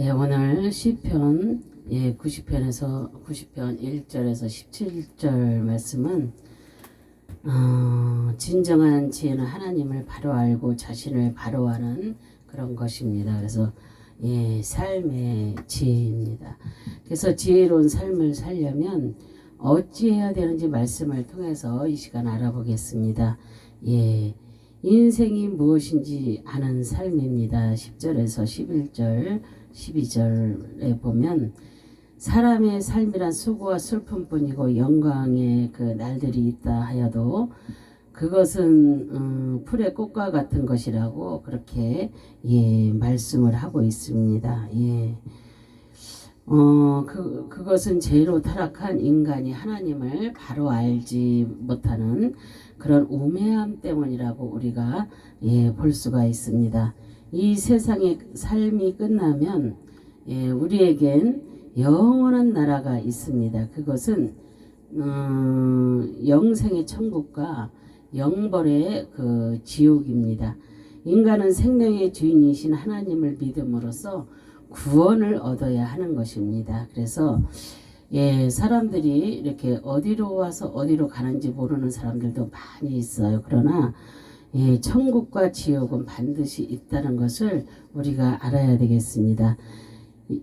예, 오늘 시편 90편에서 90편 1절에서 17절 말씀은 진정한 지혜는 하나님을 바로 알고 자신을 바로 아는 그런 것입니다. 그래서 삶의 지혜입니다. 그래서 지혜로운 삶을 살려면 어찌해야 되는지 말씀을 통해서 이 시간 알아보겠습니다. 인생이 무엇인지 아는 삶입니다. 10절에서 11절 12절에 보면 사람의 삶이란 수고와 슬픔뿐이고 영광의 그 날들이 있다 하여도 그것은 풀의 꽃과 같은 것이라고 그렇게 말씀을 하고 있습니다. 그것은 죄로 타락한 인간이 하나님을 바로 알지 못하는 그런 우매함 때문이라고 우리가 볼 수가 있습니다. 이 세상의 삶이 끝나면 우리에겐 영원한 나라가 있습니다. 그것은 영생의 천국과 영벌의 그 지옥입니다. 인간은 생명의 주인이신 하나님을 믿음으로써 구원을 얻어야 하는 것입니다. 그래서 사람들이 이렇게 어디로 와서 어디로 가는지 모르는 사람들도 많이 있어요. 그러나 천국과 지옥은 반드시 있다는 것을 우리가 알아야 되겠습니다.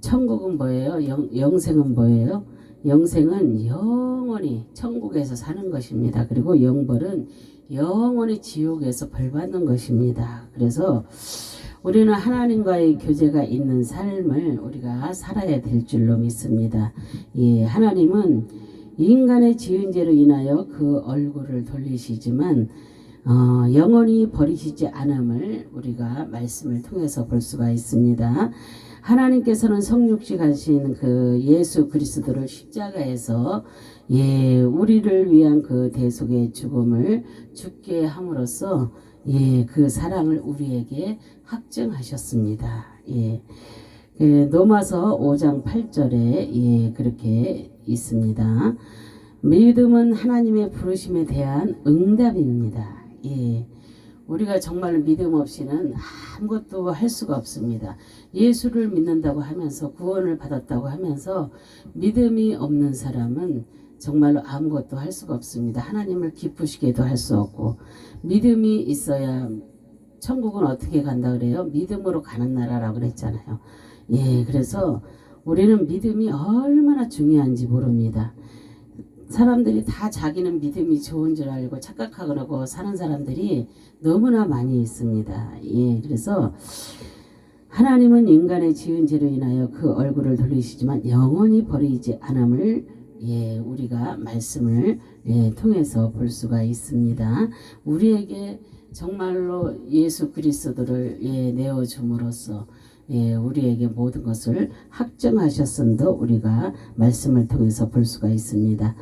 천국은 뭐예요? 영생은 뭐예요? 영생은 영원히 천국에서 사는 것입니다. 그리고 영벌은 영원히 지옥에서 벌받는 것입니다. 그래서 우리는 하나님과의 교제가 있는 삶을 우리가 살아야 될 줄로 믿습니다. 하나님은 인간의 지은 죄로 인하여 그 얼굴을 돌리시지만 영원히 버리시지 않음을 우리가 말씀을 통해서 볼 수가 있습니다. 하나님께서는 성육신하신 그 예수 그리스도를 십자가에서 우리를 위한 그 대속의 죽음을 죽게 함으로써 그 사랑을 우리에게 확증하셨습니다. 로마서 5장 8절에 그렇게 있습니다. 믿음은 하나님의 부르심에 대한 응답입니다. 우리가 정말 믿음 없이는 아무것도 할 수가 없습니다. 예수를 믿는다고 하면서 구원을 받았다고 하면서 믿음이 없는 사람은 정말로 아무것도 할 수가 없습니다. 하나님을 기쁘시게도 할 수 없고 믿음이 있어야 천국은 어떻게 간다 그래요? 믿음으로 가는 나라라고 그랬잖아요. 그래서 우리는 믿음이 얼마나 중요한지 모릅니다. 사람들이 다 자기는 믿음이 좋은 줄 알고 착각하고 사는 사람들이 너무나 많이 있습니다. 그래서 하나님은 인간의 지은 죄로 인하여 그 얼굴을 돌리시지만 영원히 버리지 않음을 우리가 말씀을 통해서 볼 수가 있습니다. 우리에게 정말로 예수 그리스도를 내어줌으로써 우리에게 모든 것을 확증하셨음도 우리가 말씀을 통해서 볼 수가 있습니다.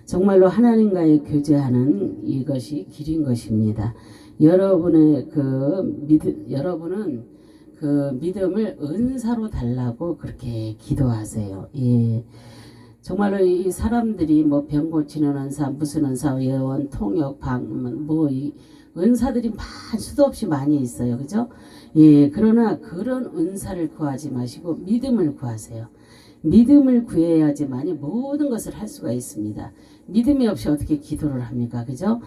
정말로 하나님과의 교제하는 이것이 길인 것입니다. 여러분은 그 믿음을 은사로 달라고 그렇게 기도하세요. 정말로 이 사람들이 뭐 병 고치는 은사, 무슨 은사, 예언, 통역, 방문, 은사들이 수도 없이 많이 있어요. 그죠? 그러나 그런 은사를 구하지 마시고 믿음을 구하세요. 믿음을 구해야지만이 모든 것을 할 수가 있습니다. 믿음이 없이 어떻게 기도를 합니까? 그죠?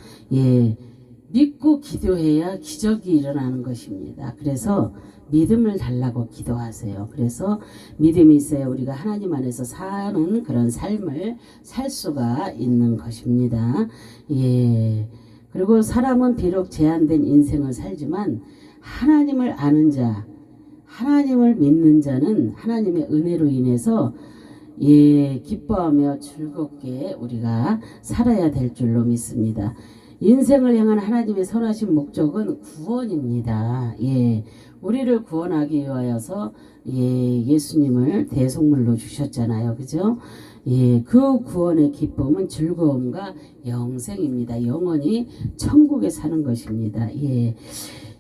믿고 기도해야 기적이 일어나는 것입니다. 그래서 믿음을 달라고 기도하세요. 그래서 믿음이 있어야 우리가 하나님 안에서 사는 그런 삶을 살 수가 있는 것입니다. 그리고 사람은 비록 제한된 인생을 살지만 하나님을 아는 자, 하나님을 믿는 자는 하나님의 은혜로 인해서 기뻐하며 즐겁게 우리가 살아야 될 줄로 믿습니다. 인생을 향한 하나님의 선하신 목적은 구원입니다. 우리를 구원하기 위하여서 예수님을 대속물로 주셨잖아요. 그죠? 그 구원의 기쁨은 즐거움과 영생입니다. 영원히 천국에 사는 것입니다.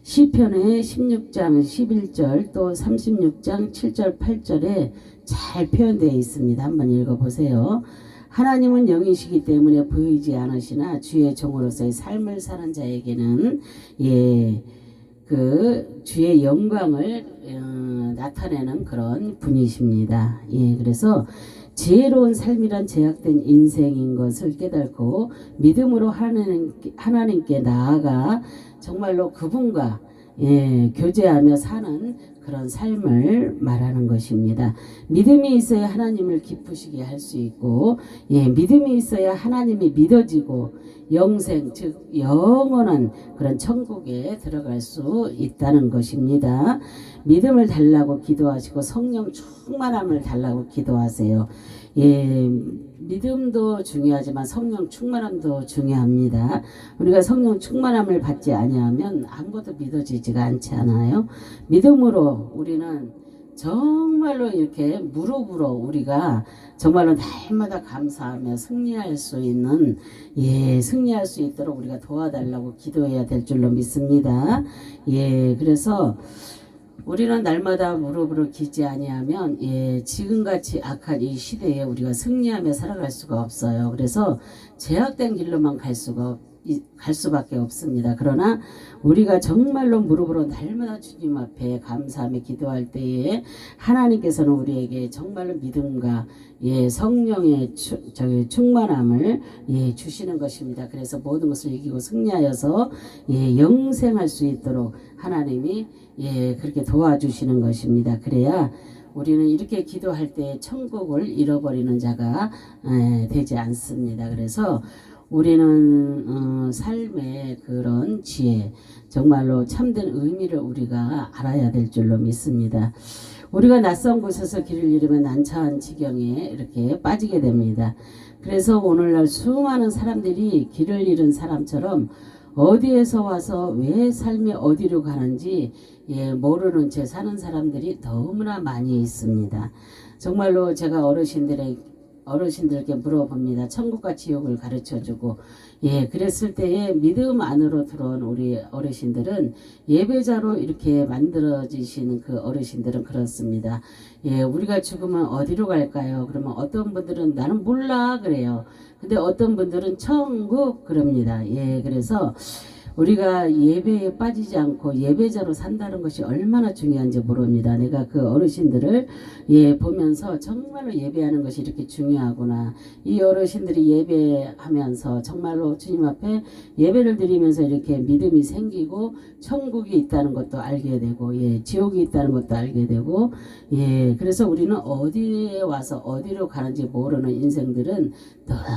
시편의 16장 11절 또 36장 7절 8절에 잘 표현되어 있습니다. 한번 읽어보세요. 하나님은 영이시기 때문에 보이지 않으시나 주의 종으로서의 삶을 사는 자에게는 그 주의 영광을 나타내는 그런 분이십니다. 예, 그래서 지혜로운 삶이란 제약된 인생인 것을 깨닫고 믿음으로 하나님께 나아가 정말로 그분과 교제하며 사는 그런 삶을 말하는 것입니다. 믿음이 있어야 하나님을 기쁘시게 할 수 있고, 믿음이 있어야 하나님이 믿어지고 영생, 즉 영원한 그런 천국에 들어갈 수 있다는 것입니다. 믿음을 달라고 기도하시고 성령 충만함을 달라고 기도하세요. 믿음도 중요하지만 성령 충만함도 중요합니다. 우리가 성령 충만함을 받지 아니하면 아무것도 믿어지지가 않지 않아요? 믿음으로 우리는 정말로 이렇게 무릎으로 우리가 정말로 날마다 감사하며 승리할 수 있는 승리할 수 있도록 우리가 도와달라고 기도해야 될 줄로 믿습니다. 그래서 우리는 날마다 무릎으로 기지 아니하면 지금같이 악한 이 시대에 우리가 승리하며 살아갈 수가 없어요. 그래서 제약된 길로만 갈 수밖에 없습니다. 그러나 우리가 정말로 무릎으로 날마다 주님 앞에 감사하며 기도할 때에 하나님께서는 우리에게 정말로 믿음과 성령의 충만함을 주시는 것입니다. 그래서 모든 것을 이기고 승리하여서 영생할 수 있도록 하나님이 그렇게 도와주시는 것입니다. 그래야 우리는 이렇게 기도할 때 천국을 잃어버리는 자가 되지 않습니다. 그래서 우리는 삶의 그런 지혜, 정말로 참된 의미를 우리가 알아야 될 줄로 믿습니다. 우리가 낯선 곳에서 길을 잃으면 난처한 지경에 이렇게 빠지게 됩니다. 그래서 오늘날 수많은 사람들이 길을 잃은 사람처럼 어디에서 와서 왜 삶이 어디로 가는지 모르는 채 사는 사람들이 너무나 많이 있습니다. 정말로 제가 어르신들께 물어봅니다. 천국과 지옥을 가르쳐주고 그랬을 때에 믿음 안으로 들어온 우리 어르신들은 예배자로 이렇게 만들어지시는 그 어르신들은 그렇습니다. 우리가 죽으면 어디로 갈까요? 그러면 어떤 분들은 나는 몰라 그래요. 근데 어떤 분들은 천국 그럽니다. 그래서 우리가 예배에 빠지지 않고 예배자로 산다는 것이 얼마나 중요한지 모릅니다. 내가 그 어르신들을 보면서 정말로 예배하는 것이 이렇게 중요하구나. 이 어르신들이 예배하면서 정말로 주님 앞에 예배를 드리면서 이렇게 믿음이 생기고 천국이 있다는 것도 알게 되고 지옥이 있다는 것도 알게 되고 그래서 우리는 어디에 와서 어디로 가는지 모르는 인생들은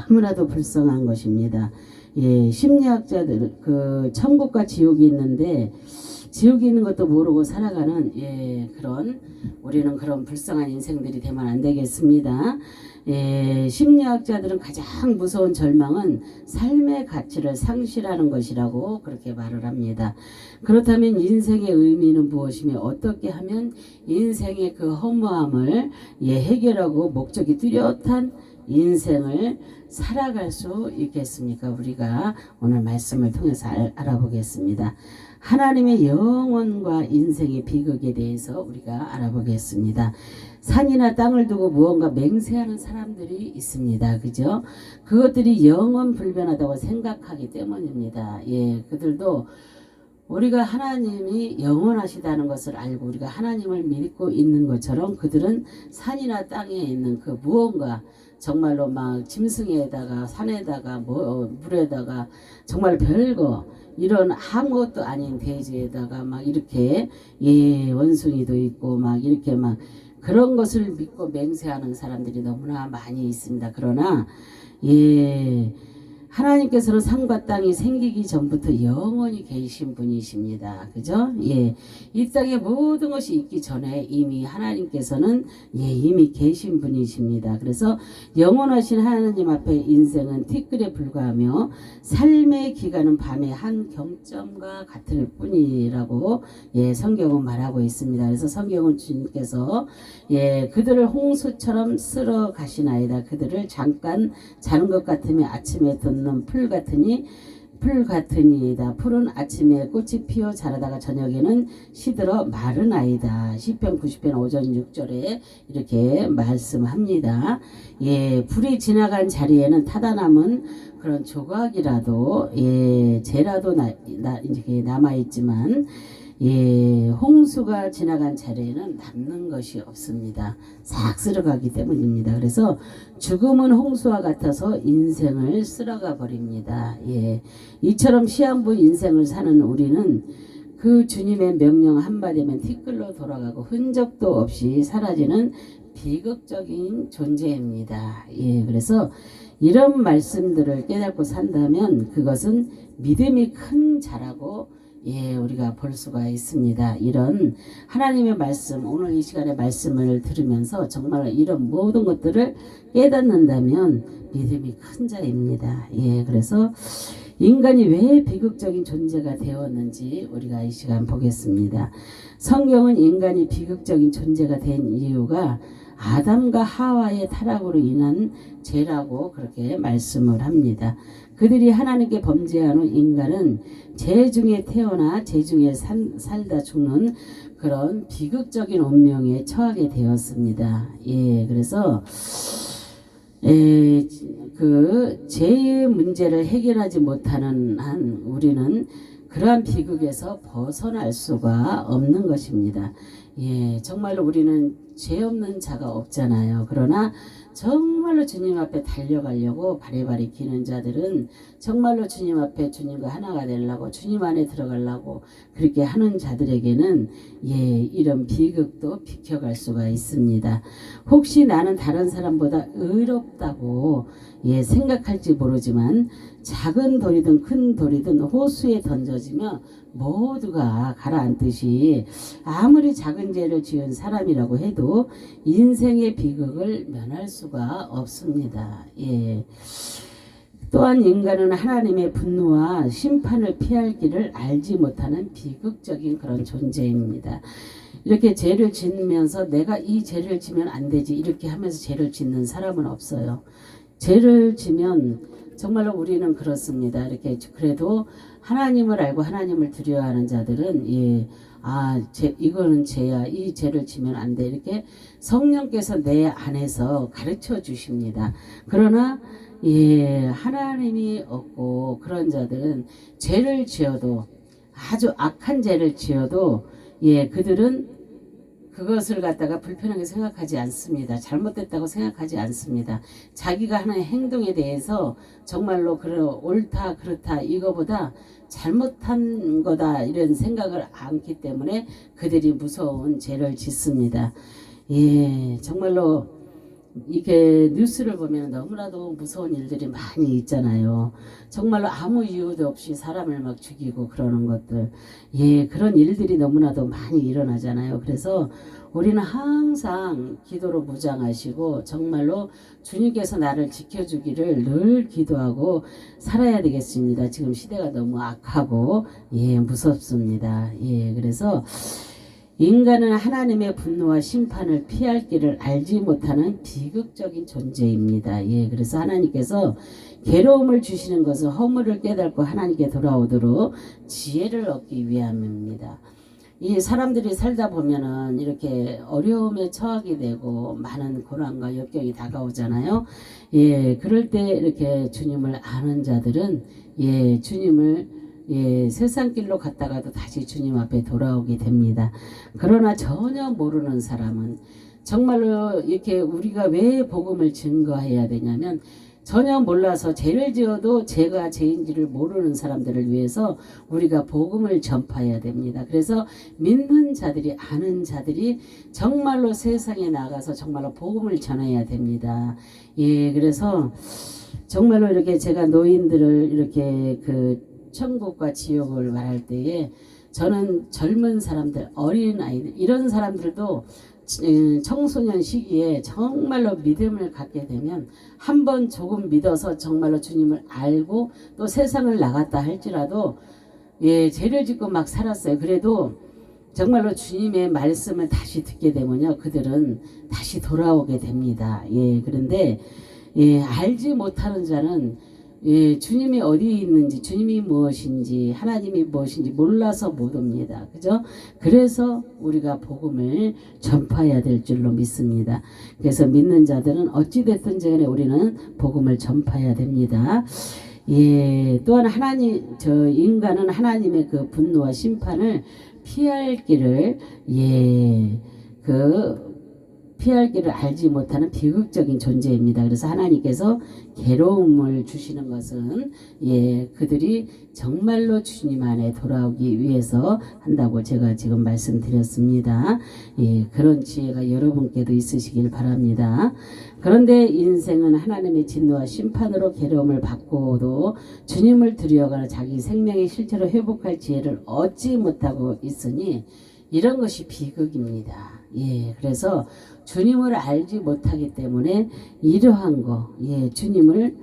너무나도 불쌍한 것입니다. 심리학자들 그 천국과 지옥이 있는데 지옥이 있는 것도 모르고 살아가는 그런 우리는 그런 불쌍한 인생들이 되면 안 되겠습니다. 심리학자들은 가장 무서운 절망은 삶의 가치를 상실하는 것이라고 그렇게 말을 합니다. 그렇다면 인생의 의미는 무엇이며 어떻게 하면 인생의 그 허무함을 해결하고 목적이 뚜렷한 인생을 살아갈 수 있겠습니까? 우리가 오늘 말씀을 통해서 알아보겠습니다. 하나님의 영혼과 인생의 비극에 대해서 우리가 알아보겠습니다. 산이나 땅을 두고 무언가 맹세하는 사람들이 있습니다. 그죠? 그것들이 영원 불변하다고 생각하기 때문입니다. 그들도 우리가 하나님이 영원하시다는 것을 알고 우리가 하나님을 믿고 있는 것처럼 그들은 산이나 땅에 있는 그 무언가 정말로 막 짐승에다가 산에다가 물에다가 정말 별거 이런 아무것도 아닌 대지에다가 막 이렇게 원숭이도 있고 막 이렇게 막 그런 것을 믿고 맹세하는 사람들이 너무나 많이 있습니다. 그러나 하나님께서는 산과 땅이 생기기 전부터 영원히 계신 분이십니다. 그죠? 이 땅에 모든 것이 있기 전에 이미 하나님께서는 이미 계신 분이십니다. 그래서 영원하신 하나님 앞에 인생은 티끌에 불과하며 삶의 기간은 밤의 한 경점과 같을 뿐이라고 성경은 말하고 있습니다. 그래서 성경은 주님께서 그들을 홍수처럼 쓸어 가시나이다. 그들을 잠깐 자는 것 같으며 아침에 돋는 풀 같으니이다. 풀은 아침에 꽃이 피어 자라다가 저녁에는 시들어 마르나이다. 시편 90편 5절 6절에 이렇게 말씀합니다. 불이 지나간 자리에는 타다 남은 그런 조각이라도 재라도 이렇게 남아 있지만 홍수가 지나간 자리에는 남는 것이 없습니다. 싹 쓸어가기 때문입니다. 그래서 죽음은 홍수와 같아서 인생을 쓸어가 버립니다. 이처럼 시한부 인생을 사는 우리는 그 주님의 명령 한마디면 티끌로 돌아가고 흔적도 없이 사라지는 비극적인 존재입니다. 그래서 이런 말씀들을 깨닫고 산다면 그것은 믿음이 큰 자라고 우리가 볼 수가 있습니다. 이런 하나님의 말씀, 오늘 이 시간에 말씀을 들으면서 정말 이런 모든 것들을 깨닫는다면 믿음이 큰 자입니다. 그래서 인간이 왜 비극적인 존재가 되었는지 우리가 이 시간 보겠습니다. 성경은 인간이 비극적인 존재가 된 이유가 아담과 하와의 타락으로 인한 죄라고 그렇게 말씀을 합니다. 그들이 하나님께 범죄한 후 인간은 죄 중에 태어나 죄 중에 살다 죽는 그런 비극적인 운명에 처하게 되었습니다. 그래서 그 죄의 문제를 해결하지 못하는 한 우리는 그러한 비극에서 벗어날 수가 없는 것입니다. 정말로 우리는 죄 없는 자가 없잖아요. 그러나 정말로 주님 앞에 달려가려고 바리바리 기는 자들은 정말로 주님 앞에 주님과 하나가 되려고 주님 안에 들어가려고 그렇게 하는 자들에게는 이런 비극도 비켜갈 수가 있습니다. 혹시 나는 다른 사람보다 의롭다고 생각할지 모르지만 작은 돌이든 큰 돌이든 호수에 던져지며 모두가 가라앉듯이 아무리 작은 죄를 지은 사람이라고 해도 인생의 비극을 면할 수가 없습니다. 또한 인간은 하나님의 분노와 심판을 피할 길을 알지 못하는 비극적인 그런 존재입니다. 이렇게 죄를 짓면서 내가 이 죄를 지면 안 되지 이렇게 하면서 죄를 짓는 사람은 없어요. 죄를 지면 정말로 우리는 그렇습니다. 이렇게 그래도 하나님을 알고 하나님을 두려워하는 자들은 이거는 죄야. 이 죄를 지면 안 돼. 이렇게 성령께서 내 안에서 가르쳐 주십니다. 그러나 하나님이 없고 그런 자들은 죄를 지어도 아주 악한 죄를 지어도 그들은 그것을 갖다가 불편하게 생각하지 않습니다. 잘못됐다고 생각하지 않습니다. 자기가 하는 행동에 대해서 정말로 옳다 그렇다 이거보다 잘못한 거다 이런 생각을 않기 때문에 그들이 무서운 죄를 짓습니다. 정말로 이게 뉴스를 보면 너무나도 무서운 일들이 많이 있잖아요. 정말로 아무 이유도 없이 사람을 막 죽이고 그러는 것들. 그런 일들이 너무나도 많이 일어나잖아요. 그래서 우리는 항상 기도로 무장하시고 정말로 주님께서 나를 지켜주기를 늘 기도하고 살아야 되겠습니다. 지금 시대가 너무 악하고 무섭습니다. 그래서 인간은 하나님의 분노와 심판을 피할 길을 알지 못하는 비극적인 존재입니다. 그래서 하나님께서 괴로움을 주시는 것은 허물을 깨닫고 하나님께 돌아오도록 지혜를 얻기 위함입니다. 이 사람들이 살다 보면은 이렇게 어려움에 처하게 되고 많은 고난과 역경이 다가오잖아요. 그럴 때 이렇게 주님을 아는 자들은 주님을 세상 길로 갔다가도 다시 주님 앞에 돌아오게 됩니다. 그러나 전혀 모르는 사람은 정말로 이렇게 우리가 왜 복음을 증거해야 되냐면 전혀 몰라서 죄를 지어도 죄가 죄인지를 모르는 사람들을 위해서 우리가 복음을 전파해야 됩니다. 그래서 믿는 자들이 아는 자들이 정말로 세상에 나가서 정말로 복음을 전해야 됩니다. 그래서 정말로 이렇게 제가 노인들을 이렇게 천국과 지옥을 말할 때에 저는 젊은 사람들, 어린 아이들 이런 사람들도 청소년 시기에 정말로 믿음을 갖게 되면 한번 조금 믿어서 정말로 주님을 알고 또 세상을 나갔다 할지라도 죄를 짓고 막 살았어요. 그래도 정말로 주님의 말씀을 다시 듣게 되면요 그들은 다시 돌아오게 됩니다. 그런데 알지 못하는 자는 주님이 어디 있는지 주님이 무엇인지 하나님이 무엇인지 몰라서 못 옵니다. 그죠? 그래서 우리가 복음을 전파해야 될 줄로 믿습니다. 그래서 믿는 자들은 어찌됐든 간에 우리는 복음을 전파해야 됩니다. 또한 인간은 하나님의 그 분노와 심판을 피할 길을 피할 길을 알지 못하는 비극적인 존재입니다. 그래서 하나님께서 괴로움을 주시는 것은 그들이 정말로 주님 안에 돌아오기 위해서 한다고 제가 지금 말씀드렸습니다. 그런 지혜가 여러분께도 있으시길 바랍니다. 그런데 인생은 하나님의 진노와 심판으로 괴로움을 받고도 주님을 두려워하거나 자기 생명의 실체로 회복할 지혜를 얻지 못하고 있으니 이런 것이 비극입니다. 그래서 주님을 알지 못하기 때문에 이러한 거, 주님을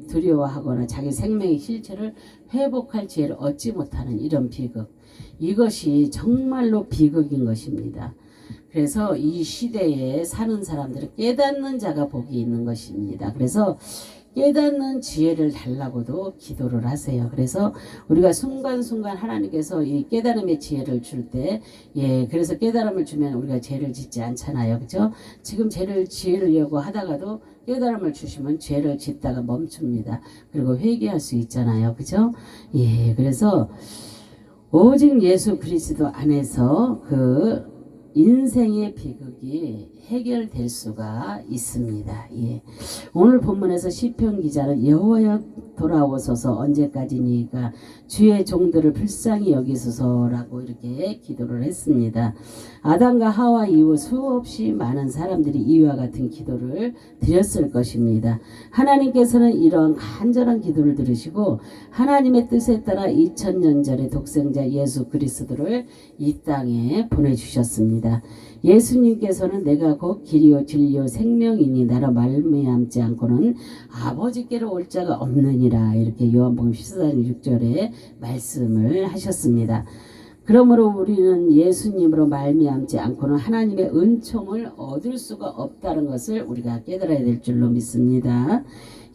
두려워하거나 자기 생명의 실체를 회복할 지혜를 얻지 못하는 이런 비극, 이것이 정말로 비극인 것입니다. 그래서 이 시대에 사는 사람들은 깨닫는 자가 복이 있는 것입니다. 그래서 깨닫는 지혜를 달라고도 기도를 하세요. 그래서 우리가 순간순간 하나님께서 이 깨달음의 지혜를 줄 때, 그래서 깨달음을 주면 우리가 죄를 짓지 않잖아요. 그죠? 지금 죄를 지으려고 하다가도 깨달음을 주시면 죄를 짓다가 멈춥니다. 그리고 회개할 수 있잖아요. 그죠? 그래서 오직 예수 그리스도 안에서 그 인생의 비극이 해결될 수가 있습니다. 오늘 본문에서 시편 기자는 여호와여 돌아오소서 언제까지니까 주의 종들을 불쌍히 여기소서라고 이렇게 기도를 했습니다. 아담과 하와 이후 수없이 많은 사람들이 이와 같은 기도를 드렸을 것입니다. 하나님께서는 이런 간절한 기도를 들으시고 하나님의 뜻에 따라 2000년 전에 독생자 예수 그리스도를 이 땅에 보내주셨습니다. 예수님께서는 내가 곧 길이요 진리요 생명이니 나로 말미암지 않고는 아버지께로 올 자가 없느니라, 이렇게 요한복음 14장 6절에 말씀을 하셨습니다. 그러므로 우리는 예수님으로 말미암지 않고는 하나님의 은총을 얻을 수가 없다는 것을 우리가 깨달아야 될 줄로 믿습니다.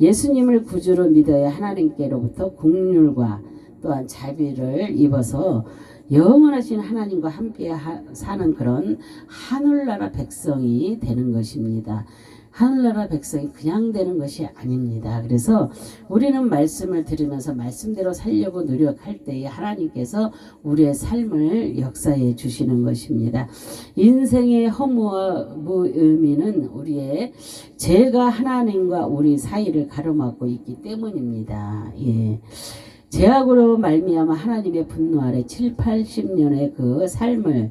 예수님을 구주로 믿어야 하나님께로부터 긍휼과 또한 자비를 입어서 영원하신 하나님과 함께 사는 그런 하늘나라 백성이 되는 것입니다. 하늘나라 백성이 그냥 되는 것이 아닙니다. 그래서 우리는 말씀을 들으면서 말씀대로 살려고 노력할 때에 하나님께서 우리의 삶을 역사해 주시는 것입니다. 인생의 허무와 무의미는 우리의 죄가 하나님과 우리 사이를 가로막고 있기 때문입니다. 죄악으로 말미암아 하나님의 분노 아래 7, 80년의 그 삶을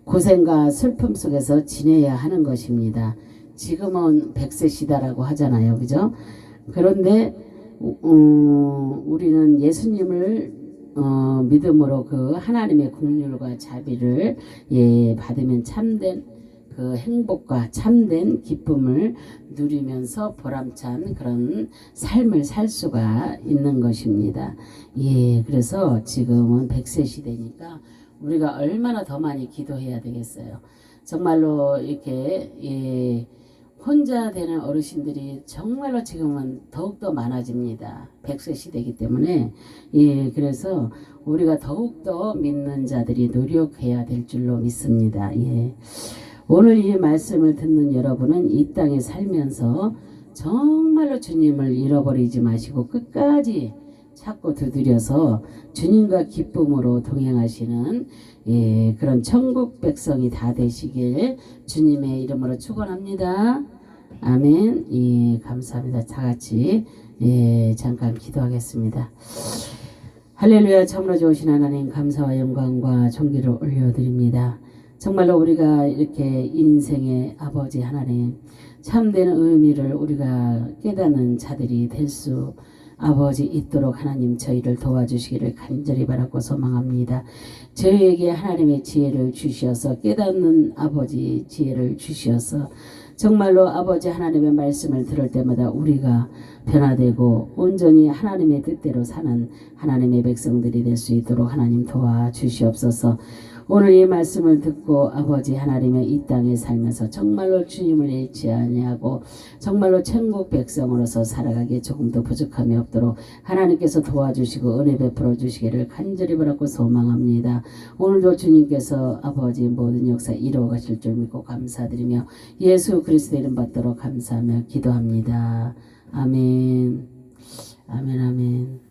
고생과 슬픔 속에서 지내야 하는 것입니다. 지금은 100세 시대라고 하잖아요. 그죠? 그런데 우리는 예수님을 믿음으로 그 하나님의 긍휼과 자비를 받으면 참된 그 행복과 참된 기쁨을 누리면서 보람찬 그런 삶을 살 수가 있는 것입니다. 그래서 지금은 100세 시대니까 우리가 얼마나 더 많이 기도해야 되겠어요. 정말로 이렇게 혼자 되는 어르신들이 정말로 지금은 더욱더 많아집니다. 100세 시대이기 때문에 그래서 우리가 더욱더 믿는 자들이 노력해야 될 줄로 믿습니다. 오늘 이 말씀을 듣는 여러분은 이 땅에 살면서 정말로 주님을 잃어버리지 마시고 끝까지 찾고 두드려서 주님과 기쁨으로 동행하시는 그런 천국 백성이 다 되시길 주님의 이름으로 축원합니다. 아멘. 감사합니다. 다 같이 잠깐 기도하겠습니다. 할렐루야. 참으로 좋으신 하나님, 감사와 영광과 존귀를 올려드립니다. 정말로 우리가 이렇게 인생의 아버지 하나님, 참된 의미를 우리가 깨닫는 자들이 될 수 아버지 있도록 하나님 저희를 도와주시기를 간절히 바라고 소망합니다. 저희에게 하나님의 지혜를 주시어서 깨닫는 아버지 지혜를 주시어서 정말로 아버지 하나님의 말씀을 들을 때마다 우리가 변화되고 온전히 하나님의 뜻대로 사는 하나님의 백성들이 될 수 있도록 하나님 도와주시옵소서. 오늘 이 말씀을 듣고 아버지 하나님의 이 땅에 살면서 정말로 주님을 잃지 아니하고 정말로 천국 백성으로서 살아가기에 조금도 부족함이 없도록 하나님께서 도와주시고 은혜 베풀어 주시기를 간절히 바라고 소망합니다. 오늘도 주님께서 아버지 모든 역사 이루어 가실 줄 믿고 감사드리며 예수 그리스도 이름 받도록 감사하며 기도합니다. 아멘. 아멘. 아멘.